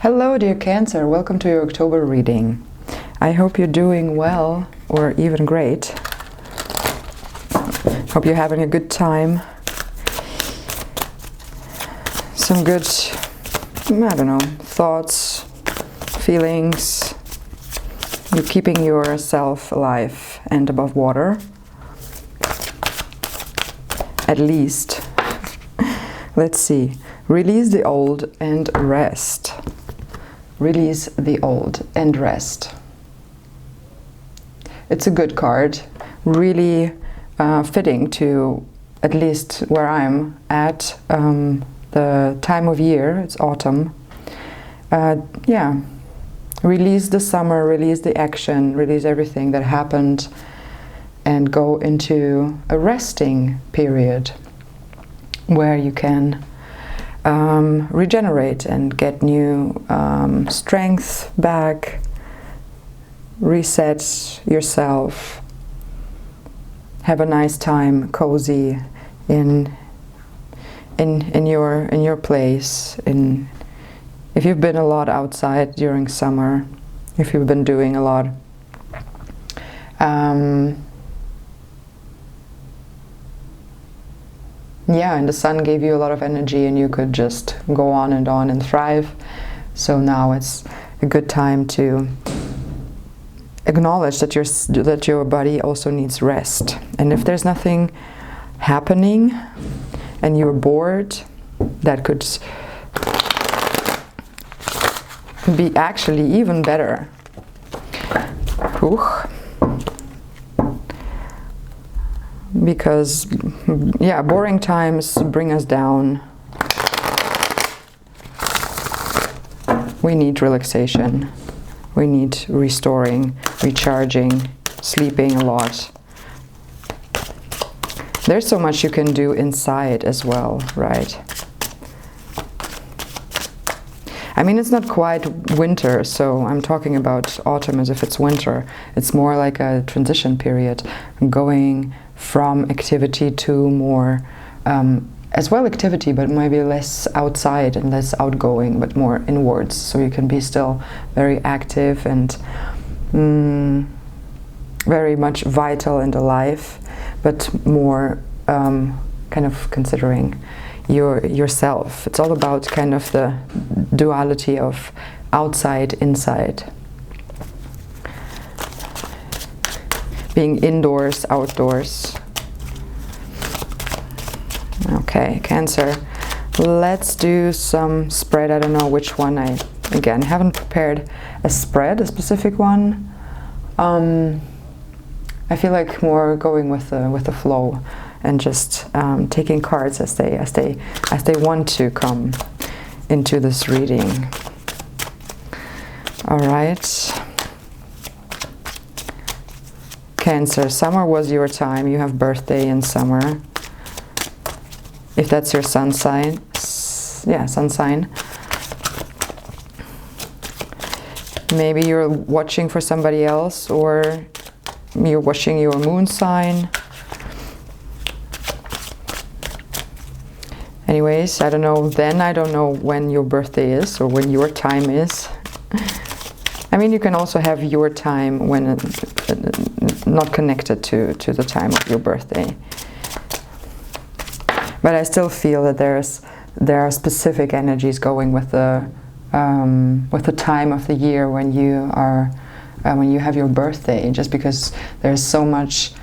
Hello dear Cancer, welcome to your October reading. I hope you're doing well, or even great. Hope you're having a good time. Some good, I don't know, thoughts, feelings. You're keeping yourself alive and above water. At least. Let's see. Release the old and rest. Release the old and rest. It's a good card, really fitting to at least where I'm at, the time of year. It's autumn. Yeah, release the summer, release the action, release everything that happened and go into a resting period where you can regenerate and get new strength back, reset yourself, have a nice time, cozy in your place. If you've been a lot outside during summer, if you've been doing a lot, yeah, and the sun gave you a lot of energy and you could just go on and thrive. So now it's a good time to acknowledge that your body also needs rest. And if there's nothing happening and you're bored, that could be actually even better. Because, yeah, boring times bring us down. We need relaxation. We need restoring, recharging, sleeping a lot. There's so much you can do inside as well, right? I mean, it's not quite winter, so I'm talking about autumn as if it's winter. It's more like a transition period, going from activity to more, as well activity, but maybe less outside and less outgoing, but more inwards. So you can be still very active and very much vital and alive, but more kind of considering yourself. It's all about kind of the duality of outside, inside. Being indoors, outdoors. Okay, Cancer. Let's do some spread. I don't know which one. I, again, haven't prepared a spread, a specific one. I feel like more going with the flow and just taking cards as they want to come into this reading. All right. Cancer, summer was your time. You have birthday in summer. If that's your sun sign, yeah, sun sign. Maybe you're watching for somebody else, or you're watching your moon sign. Anyways, I don't know then. I don't know when your birthday is or when your time is. I mean, you can also have your time when not connected to the time of your birthday. But I still feel that there are specific energies going with the time of the year when you have your birthday, just because there's so much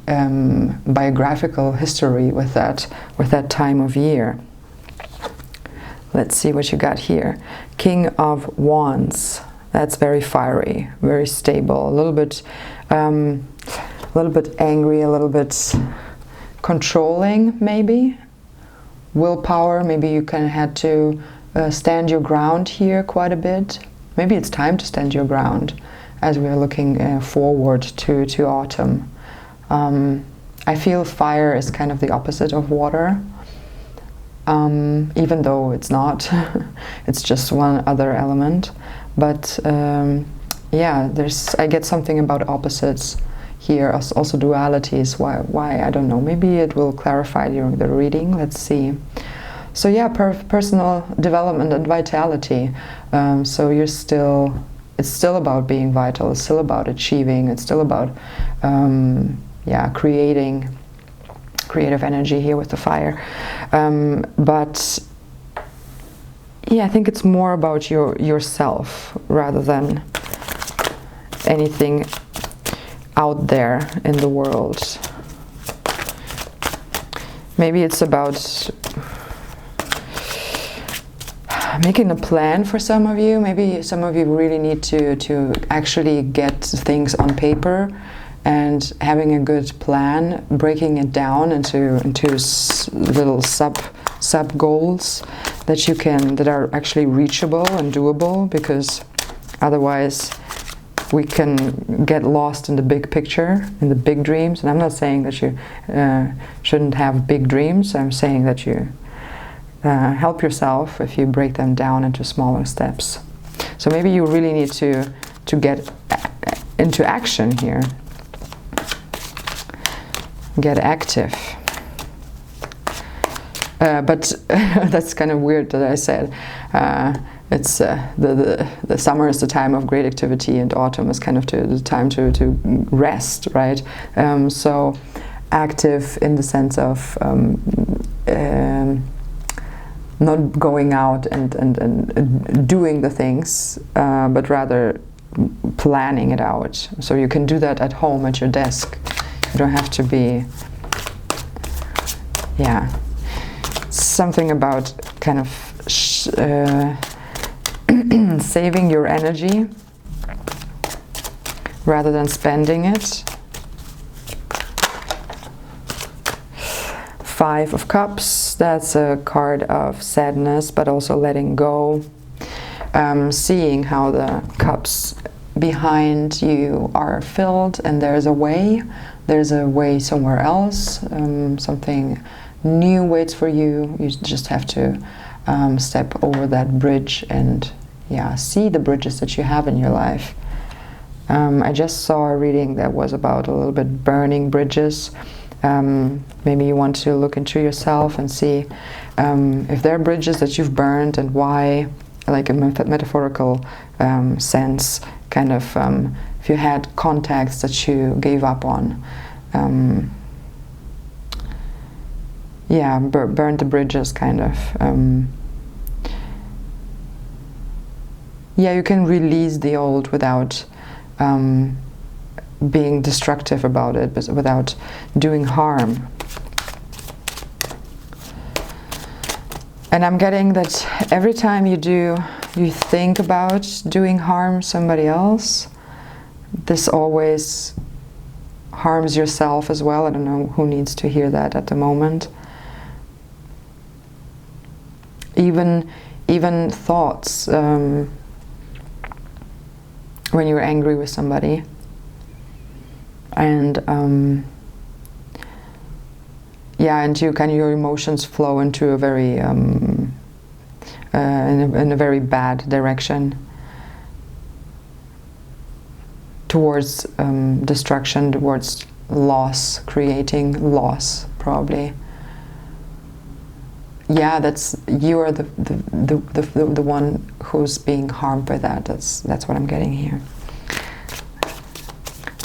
biographical history with that time of year. Let's see what you got here. King of Wands. That's very fiery, very stable, a little bit angry, a little bit controlling, maybe. Willpower, maybe you kind of had to stand your ground here quite a bit. Maybe it's time to stand your ground as we are looking forward to autumn. I feel fire is kind of the opposite of water, even though it's not. It's just one other element. But yeah, I get something about opposites here, also dualities. Why I don't know. Maybe it will clarify during the reading. Let's see. So yeah, personal development and vitality. So you're still, it's still about being vital, it's still about achieving, it's still about creating creative energy here with the fire. But yeah, I think it's more about yourself rather than anything out there in the world. Maybe it's about making a plan for some of you. Maybe some of you really need to actually get things on paper and having a good plan, breaking it down into little sub goals that are actually reachable and doable, because otherwise we can get lost in the big picture, in the big dreams. And I'm not saying that you shouldn't have big dreams. I'm saying that you help yourself if you break them down into smaller steps. So maybe you really need to get into action here. Get active. But that's kind of weird that I said. It's the summer is the time of great activity, and autumn is kind of the time to rest, right? So active in the sense of not going out and doing the things, but rather planning it out. So you can do that at home at your desk. You don't have to be, something about kind of saving your energy rather than spending it. 5 of Cups, that's a card of sadness, but also letting go. Seeing how the cups behind you are filled, and there's a way somewhere else. Something new waits for you. You just have to step over that bridge and see the bridges that you have in your life. I just saw a reading that was about a little bit burning bridges. Maybe you want to look into yourself and see if there are bridges that you've burned, and why, like a metaphorical sense, kind of if you had contacts that you gave up on. Burn the bridges, kind of. You can release the old without being destructive about it, but without doing harm. And I'm getting that every time you think about doing harm somebody else, this always harms yourself as well. I don't know who needs to hear that at the moment. Even thoughts, when you're angry with somebody, and and your emotions flow into a very in a very bad direction, towards destruction, towards loss, creating loss, probably. That's, you are the one who's being harmed by that. That's what I'm getting here.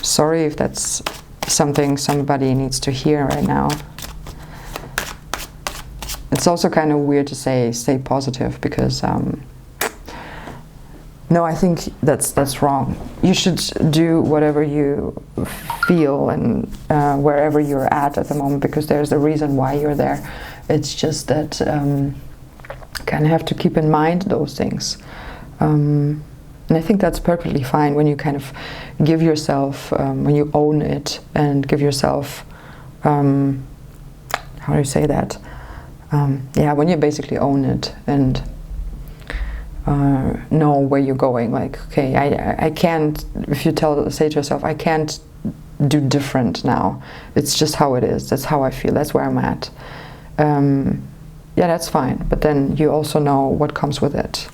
Sorry if that's something somebody needs to hear right now. It's also kind of weird to stay positive, because no, I think that's wrong. You should do whatever you feel, and wherever you're at the moment, because there's a reason why you're there. It's just that kind of have to keep in mind those things. And I think that's perfectly fine when you kind of give yourself, when you own it, and give yourself, how do you say that? When you basically own it and know where you're going. Like, okay, I can't, if you say to yourself, I can't do different now. It's just how it is. That's how I feel. That's where I'm at. That's fine. But then you also know what comes with it,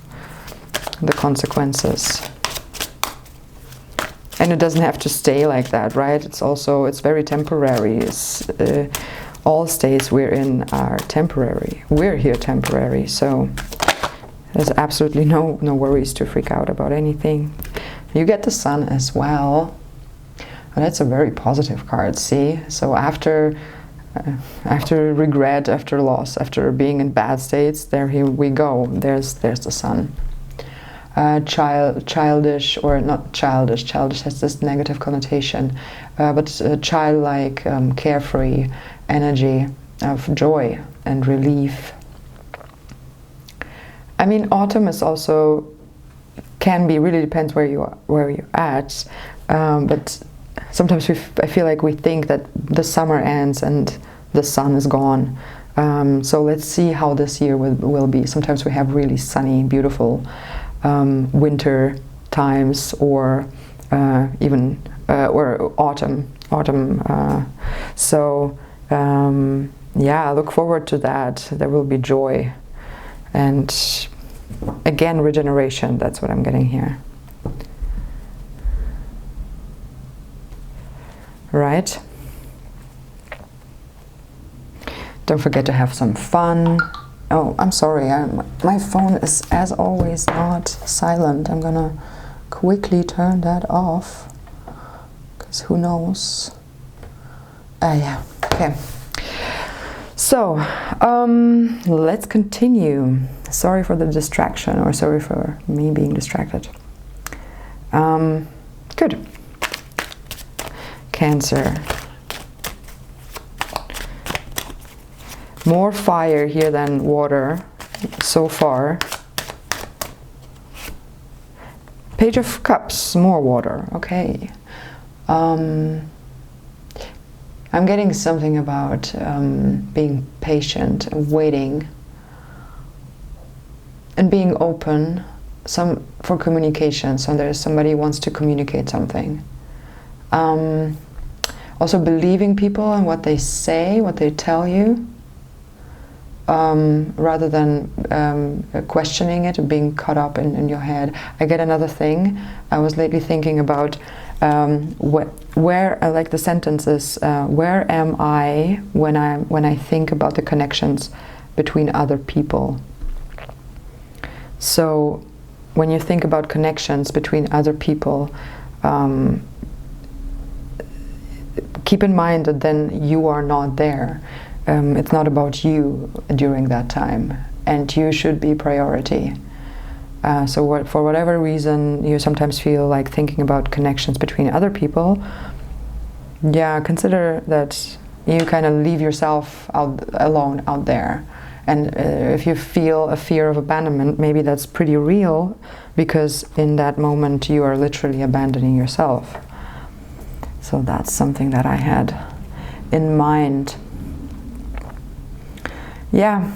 the consequences. And it doesn't have to stay like that, right? It's very temporary. All states we're in are temporary. We're here temporary. So There's absolutely no worries to freak out about anything. You get the Sun as well. And that's a very positive card, see? So after regret, after loss, after being in bad states, here we go. There's the Sun. Childish, or not childish. Childish has this negative connotation, but childlike, carefree energy of joy and relief. I mean, autumn is also can be, really depends where you're at, but sometimes I feel like we think that the summer ends and the sun is gone. So let's see how this year will be. Sometimes we have really sunny, beautiful winter times, or even or autumn. Yeah, look forward to that. There will be joy, and again, regeneration. That's what I'm getting here. Right? Don't forget to have some fun. Oh, I'm sorry, my phone is, as always, not silent. I'm gonna quickly turn that off, because who knows. Yeah, okay. So, let's continue. Sorry for the distraction, or sorry for me being distracted. Good. Cancer. More fire here than water so far. Page of Cups, more water. Okay. I'm getting something about being patient, waiting, and being open for communication. So there's somebody who wants to communicate something. Also believing people and what they say, what they tell you, rather than questioning it and being caught up in your head. I get another thing. I was lately thinking about where I like the sentences. Where am I when I think about the connections between other people? So when you think about connections between other people, keep in mind that then you are not there. It's not about you during that time, and you should be priority. So for whatever reason you sometimes feel like thinking about connections between other people, yeah, consider that you kind of leave yourself alone out there. And if you feel a fear of abandonment, maybe that's pretty real, because in that moment you are literally abandoning yourself. So that's something that I had in mind. Yeah,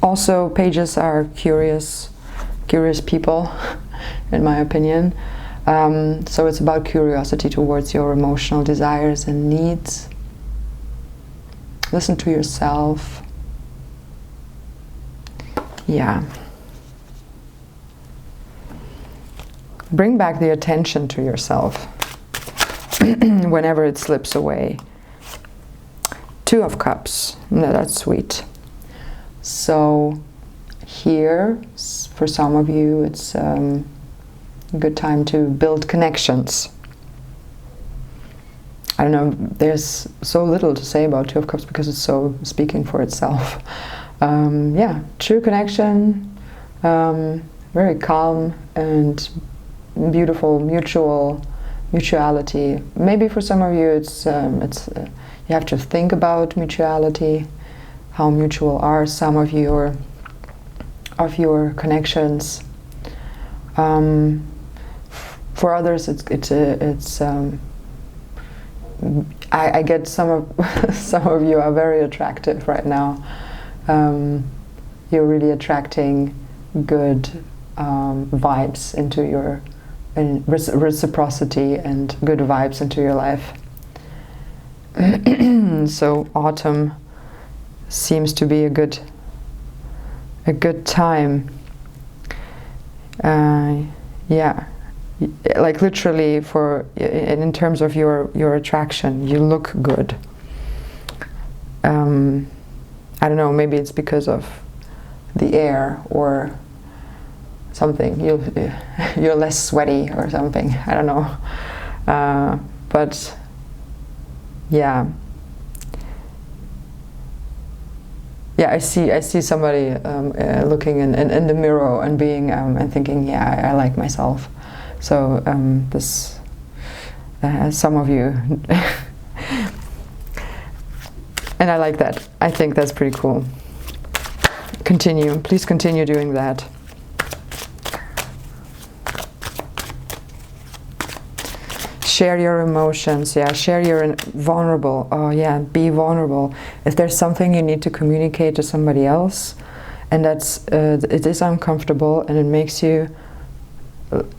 also pages are curious people, in my opinion. So it's about curiosity towards your emotional desires and needs. Listen to yourself. Yeah. Bring back the attention to yourself whenever it slips away. Two of Cups. No, that's sweet. So here, for some of you, it's a good time to build connections. I don't know, there's so little to say about Two of Cups because it's so speaking for itself. Yeah, true connection, very calm and beautiful mutuality. Maybe for some of you it's you have to think about mutuality, how mutual are some of your connections. For others, I get some of you are very attractive right now. You're really attracting good vibes into your reciprocity and good vibes into your life. So autumn seems to be a good time. Yeah, like literally in terms of your attraction, you look good. I don't know, maybe it's because of the air or something. You're less sweaty or something. I don't know. But yeah. Yeah, I see somebody looking in the mirror and being and thinking, yeah, I like myself. So this some of you, and I like that. I think that's pretty cool. Continue, please continue doing that. Share your emotions, yeah, share your vulnerable, oh yeah, be vulnerable. If there's something you need to communicate to somebody else, and that's, it is uncomfortable and it makes you,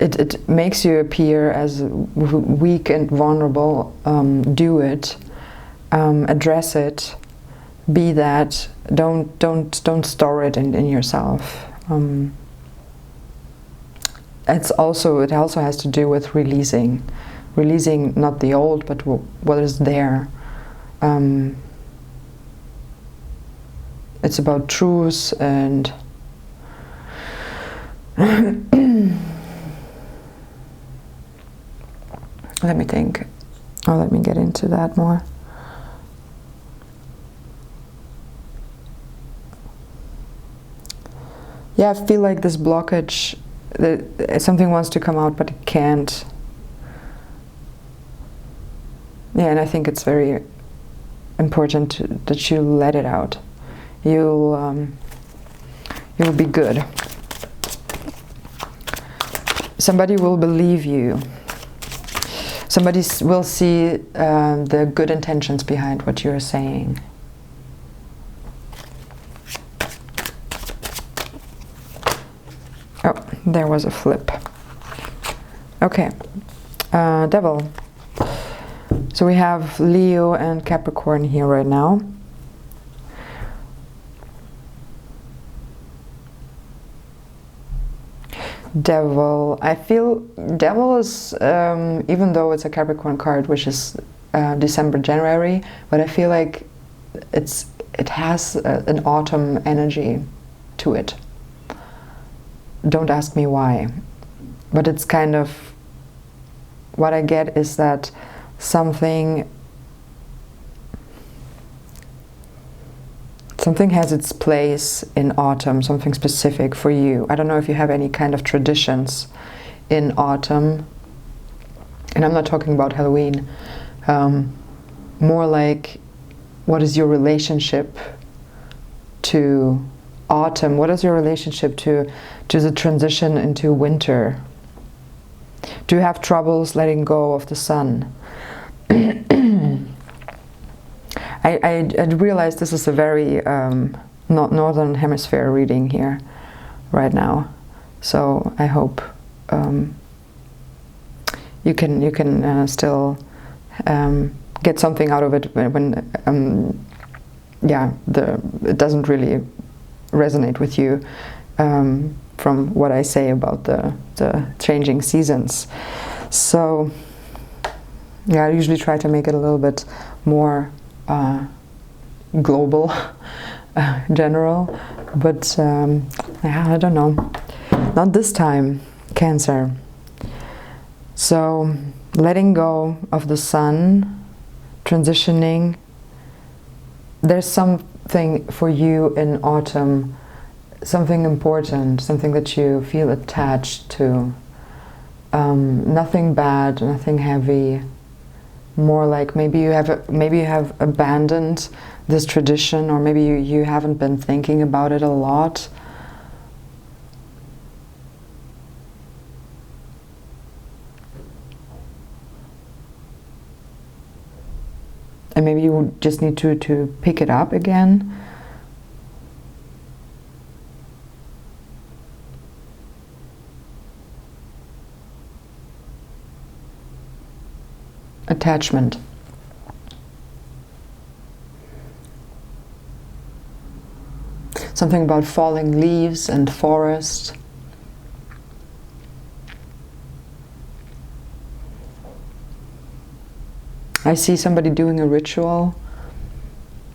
it makes you appear as weak and vulnerable, do it, address it, be that, don't store it in yourself. It also has to do with releasing not the old, but what is there. It's about truth and let me think. Oh, let me get into that more. Yeah, I feel like this blockage, something wants to come out, but it can't. Yeah, and I think it's very important that you let it out. You'll be good. Somebody will believe you. Somebody will see the good intentions behind what you're saying. Oh, there was a flip. Okay, Devil. So we have Leo and Capricorn here right now. Devil. I feel Devil is, even though it's a Capricorn card, which is December, January, but I feel like it has an autumn energy to it. Don't ask me why, but it's kind of, what I get is that something has its place in autumn, something specific for you. I don't know if you have any kind of traditions in autumn, and I'm not talking about Halloween, more like, what is your relationship to autumn? What is your relationship to the transition into winter? Do you have troubles letting go of the sun? I realize this is a very northern hemisphere reading here right now, so I hope you can still get something out of it when yeah, it doesn't really resonate with you from what I say about the changing seasons. So yeah, I usually try to make it a little bit more global, general, but yeah, I don't know. Not this time, Cancer. So letting go of the sun, transitioning. There's something for you in autumn, something important, something that you feel attached to. Nothing bad, nothing heavy. More like maybe you have abandoned this tradition, or maybe you haven't been thinking about it a lot. And maybe you just need to pick it up again. Attachment. Something about falling leaves and forest. I see somebody doing a ritual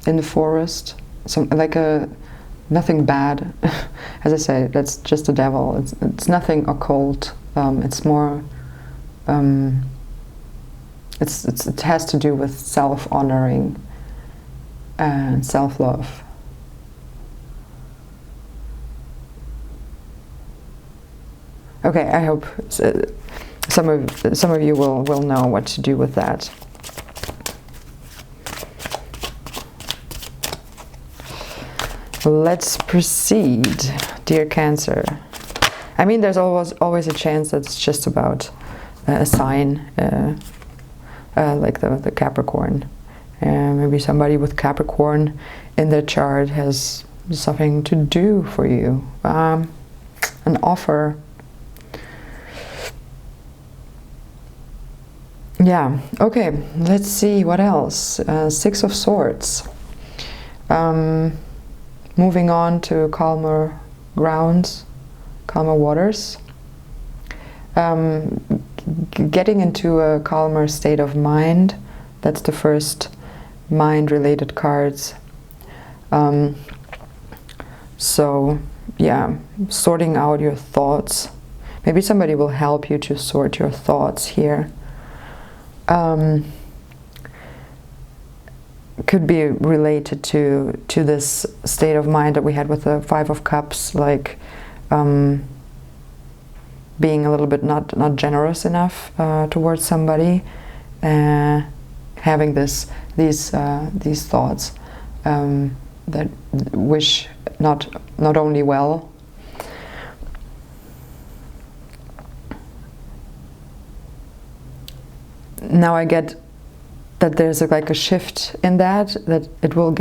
in the forest, like nothing bad, as I say, that's just the devil. It's nothing occult. It's more. It has to do with self-honoring and self-love. Okay, I hope some of you will know what to do with that. Let's proceed, dear Cancer. I mean, there's always a chance that it's just about a sign, like the Capricorn. Maybe somebody with Capricorn in their chart has something to do for you, an offer. Yeah, okay, let's see what else. Six of Swords. Moving on to calmer grounds, calmer waters. Getting into a calmer state of mind. That's the first mind-related cards. So, yeah, sorting out your thoughts. Maybe somebody will help you to sort your thoughts here. Could be related to this state of mind that we had with the Five of Cups, like being a little bit not generous enough towards somebody, having these thoughts that wish not only well. Now I get that there's like a shift in that it will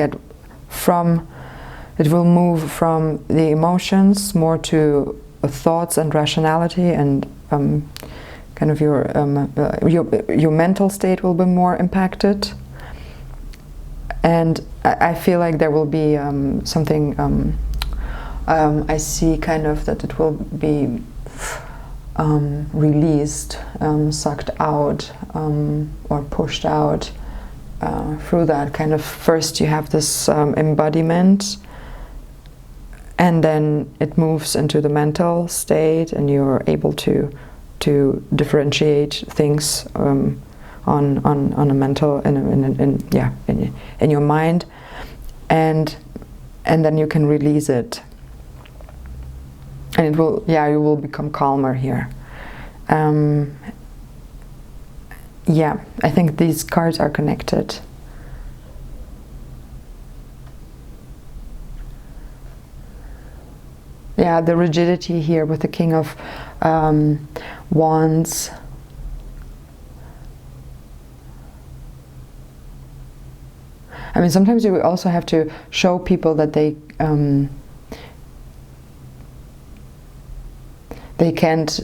move from the emotions more to thoughts and rationality, and kind of your mental state will be more impacted. And I feel like there will be something, I see kind of that it will be released, sucked out, or pushed out through that kind of. First you have this embodiment, and then it moves into the mental state, and you're able to differentiate things on a mental in your mind, and then you can release it. And it will, you will become calmer here. Yeah, I think these cards are connected. Yeah, the rigidity here with the King of Wands. I mean, sometimes you also have to show people that they can't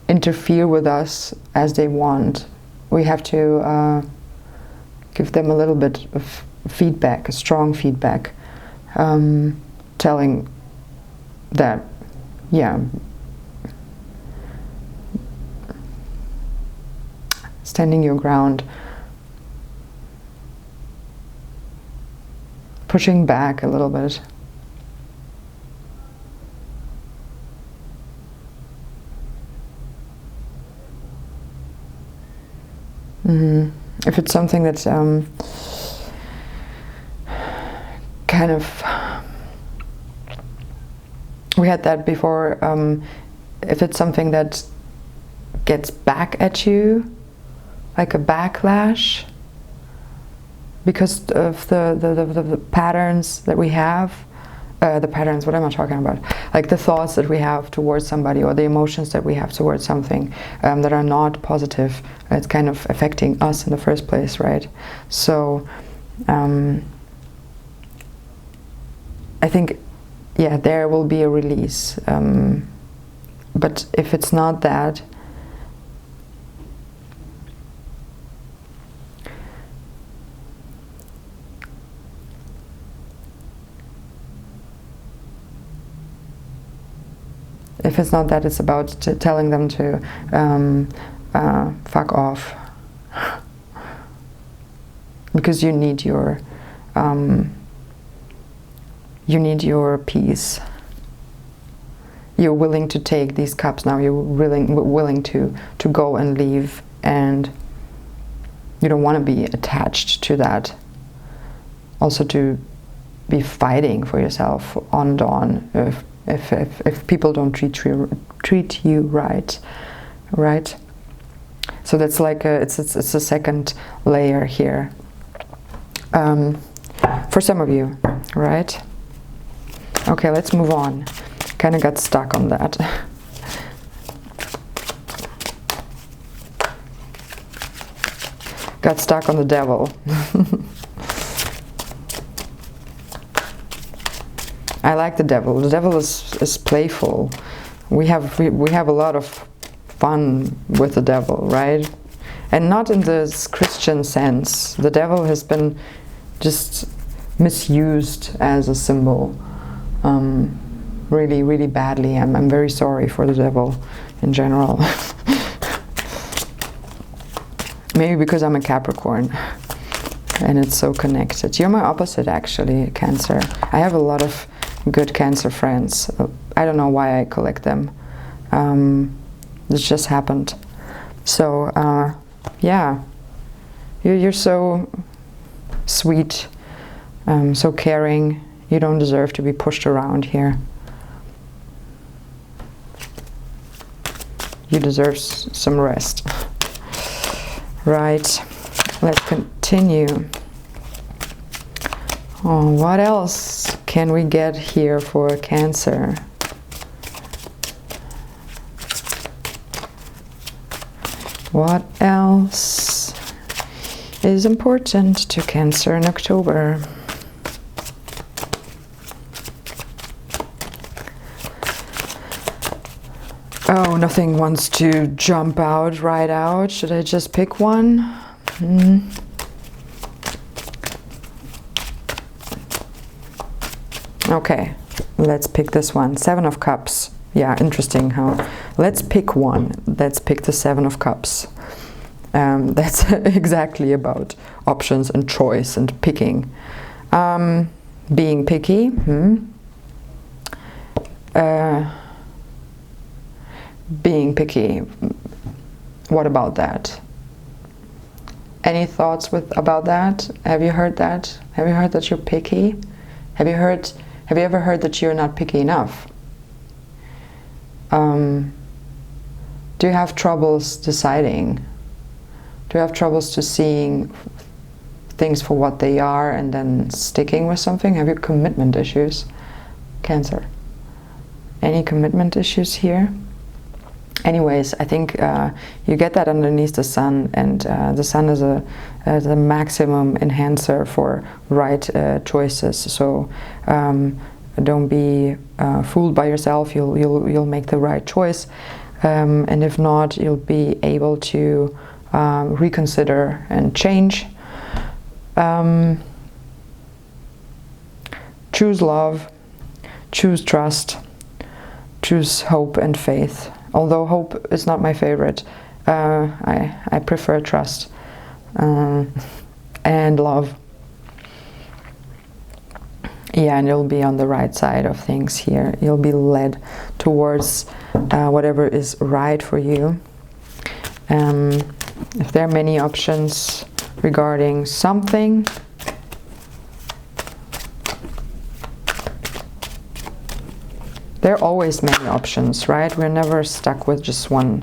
interfere with us as they want. We have to give them a little bit of feedback, a strong feedback, telling that, standing your ground, pushing back a little bit. If it's something that's kind of, we had that before, if it's something that gets back at you, like a backlash, because of the patterns that we have, what am I talking about? Like the thoughts that we have towards somebody, or the emotions that we have towards something that are not positive. It's kind of affecting us in the first place, right? So I think, there will be a release. But if it's not that, it's about telling them to fuck off, because you need your you need your peace. You're willing to take these cups now. You're willing to go and leave, and you don't want to be attached to that. Also to be fighting for yourself on and on if people don't treat you right. So that's like it's a second layer here for some of you, right? Okay, let's move on. Kind of got stuck on that. Got stuck on the devil. I like the devil. The devil is playful. We have a lot of fun with the devil, right? And not in this Christian sense. The devil has been just misused as a symbol, really, really badly. I'm very sorry for the devil in general. Maybe because I'm a Capricorn and it's so connected. You're my opposite, actually, Cancer. I have a lot of good Cancer friends. I don't know why I collect them. This just happened. So, yeah. You're so sweet, so caring. You don't deserve to be pushed around here. You deserve some rest. Right. Let's continue. Oh, what else can we get here for Cancer? What else is important to Cancer in October? Oh, nothing wants to jump out right out. Should I just pick one? Okay, let's pick this one. 7 of Cups. Yeah, interesting how. Let's pick one. Let's pick the 7 of Cups. That's exactly about options and choice and picking. Being picky. Being picky. What about that? Any thoughts about that? Have you heard that? Have you heard that you're picky? Have you ever heard that you're not picky enough? Do you have troubles deciding? Do you have troubles to seeing things for what they are and then sticking with something? Have you commitment issues? Cancer. Any commitment issues here? Anyways, I think you get that underneath the sun, and the sun is the maximum enhancer for right choices. So don't be fooled by yourself. You'll make the right choice, and if not, you'll be able to reconsider and change. Choose love, choose trust, choose hope and faith. Although hope is not my favorite, I prefer trust and love. Yeah, and you'll be on the right side of things here. You'll be led towards whatever is right for you. If there are many options regarding something, there are always many options, right? We're never stuck with just one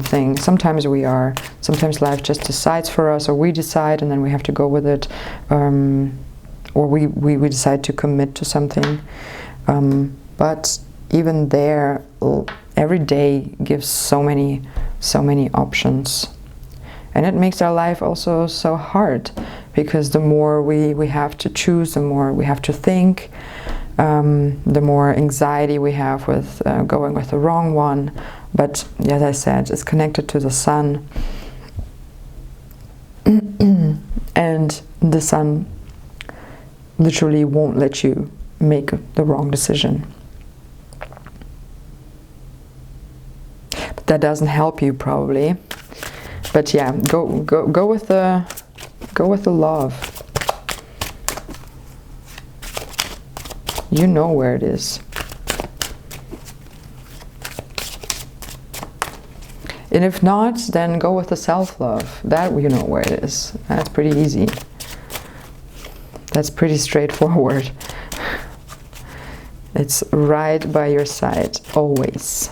thing. Sometimes we are. Sometimes life just decides for us, or we decide and then we have to go with it, or we decide to commit to something. But even there, every day gives so many options. And it makes our life also so hard, because the more we have to choose, the more we have to think, the more anxiety we have with going with the wrong one. But as I said, it's connected to the sun, and the sun literally won't let you make the wrong decision. But that doesn't help you probably. But yeah, go with the love. You know where it is. And if not, then go with the self-love. That you know where it is. That's pretty easy. That's pretty straightforward. It's right by your side, always.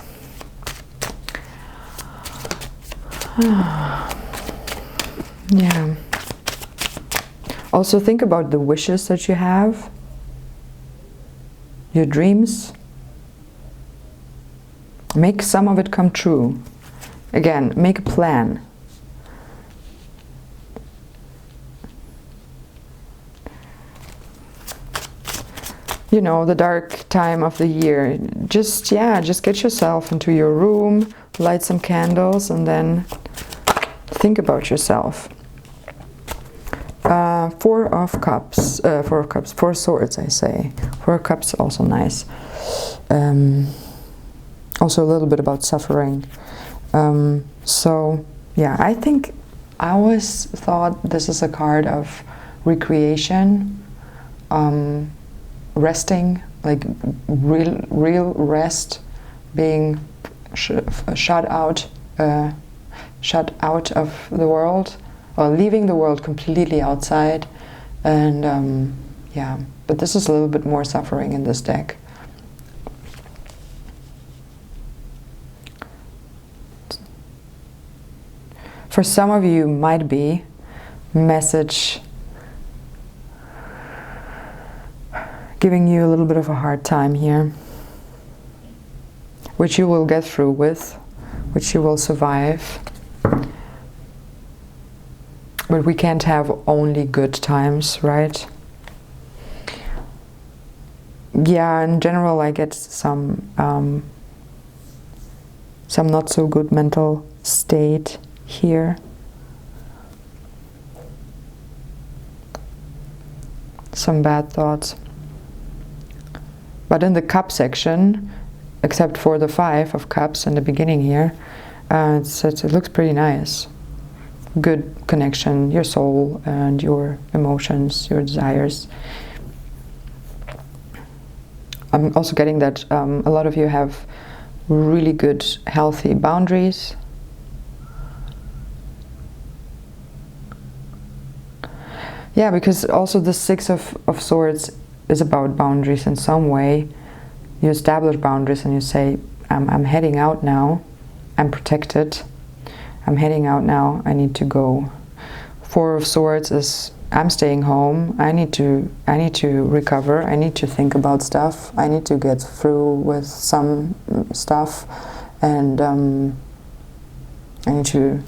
Yeah. Also think about the wishes that you have, your dreams. Make some of it come true. Again, make a plan. You know, the dark time of the year. Just get yourself into your room, light some candles, and then think about yourself. Four swords, I say. 4 of Cups, also nice. Also a little bit about suffering. So, yeah, I think I always thought this is a card of recreation, resting, like real rest, being shut out of the world, or leaving the world completely outside, and yeah. But this is a little bit more suffering in this deck. For some of you, might be message giving you a little bit of a hard time here, which you will get through with, which you will survive. But we can't have only good times, right? Yeah, in general I get some not so good mental state here. Some bad thoughts. But in the cup section, except for the 5 of Cups in the beginning here, it looks pretty nice. Good connection, your soul and your emotions, your desires. I'm also getting that a lot of you have really good, healthy boundaries. Yeah, because also the 6 of Swords is about boundaries in some way. You establish boundaries and you say, I'm heading out now, I'm protected, I'm heading out now, I need to go. 4 of Swords is, I'm staying home, I need to recover, I need to think about stuff, I need to get through with some stuff, and I need to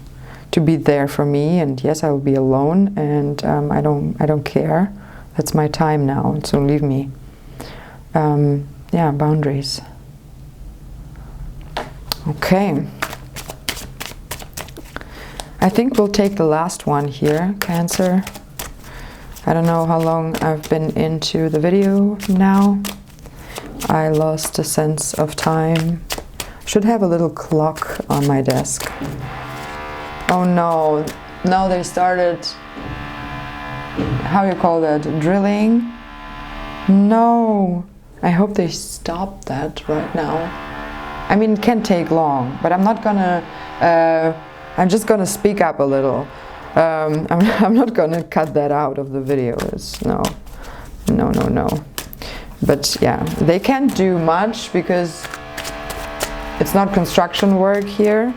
be there for me, and yes, I will be alone, and I don't care. That's my time now, so leave me. Yeah, boundaries. Okay. I think we'll take the last one here, Cancer. I don't know how long I've been into the video now. I lost a sense of time. Should have a little clock on my desk. Oh no, now they started, how you call that, drilling? No, I hope they stop that right now. I mean, it can't take long, but I'm not gonna, I'm just gonna speak up a little. I'm not gonna cut that out of the video. No. But yeah, they can't do much because it's not construction work here.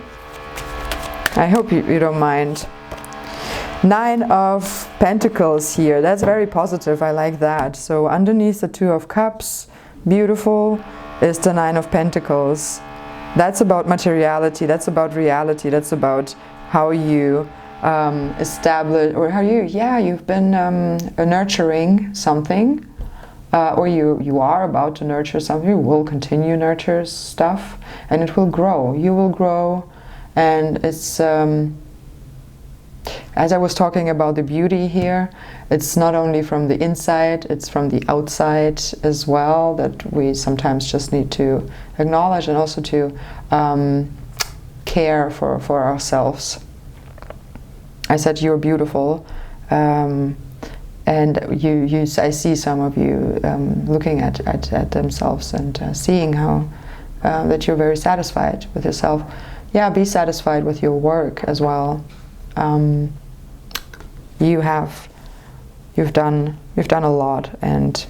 I hope you don't mind. 9 of Pentacles here. That's very positive. I like that. So underneath the 2 of Cups, beautiful, is the 9 of Pentacles. That's about materiality. That's about reality. That's about how you establish, or how you've been nurturing something, or you are about to nurture something. You will continue nurture stuff, and it will grow. You will grow. And it's, as I was talking about the beauty here, it's not only from the inside, it's from the outside as well, that we sometimes just need to acknowledge, and also to care for ourselves. I said you're beautiful, And I see some of you looking at themselves and seeing how that you're very satisfied with yourself. Yeah, be satisfied with your work as well. You've done a lot, and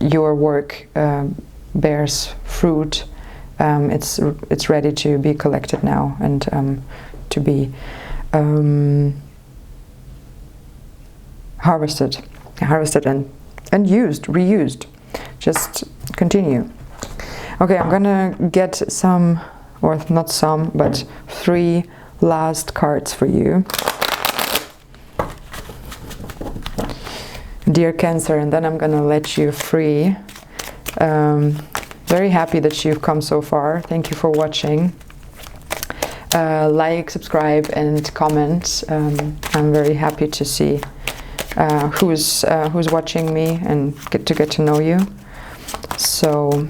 your work bears fruit. It's ready to be collected now, and to be harvested and reused. Just continue. Okay, I'm gonna get some, or not some, but 3 last cards for you. Dear Cancer, and then I'm gonna let you free. Very happy that you've come so far. Thank you for watching. Like, subscribe, and comment. I'm very happy to see who's watching me and get to know you. So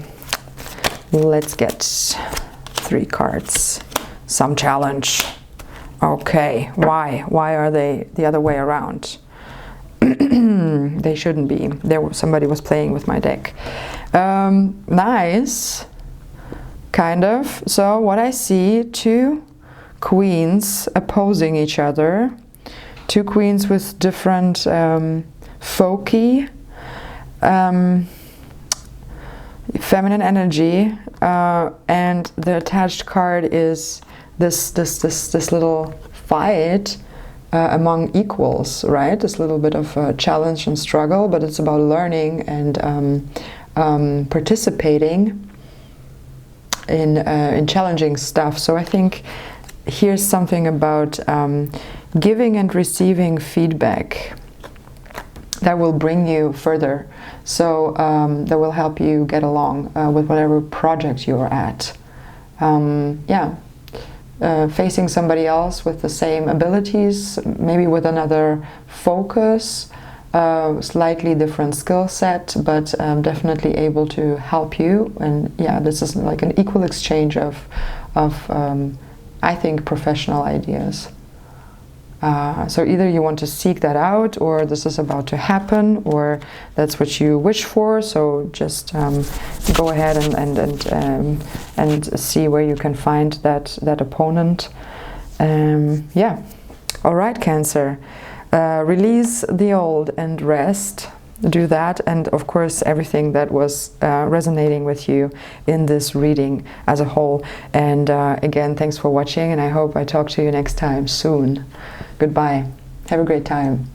let's get 3 cards. Some challenge. Okay, why are they the other way around? They shouldn't be. Somebody was playing with my deck. Nice, kind of. So what I see, 2 queens opposing each other. 2 queens with different folky, feminine energy, and the attached card is this little fight among equals, right? This little bit of challenge and struggle, but it's about learning and participating in challenging stuff. So I think here's something about giving and receiving feedback that will bring you further. So that will help you get along with whatever project you're at. Facing somebody else with the same abilities, maybe with another focus, slightly different skill set, but definitely able to help you. And yeah, this is like an equal exchange of I think, professional ideas. So either you want to seek that out, or this is about to happen, or that's what you wish for. So just go ahead and see where you can find that opponent. Yeah. All right, Cancer. Release the old and rest. Do that, and of course everything that was resonating with you in this reading as a whole. And again, thanks for watching, and I hope I talk to you next time soon. Goodbye. Have a great time.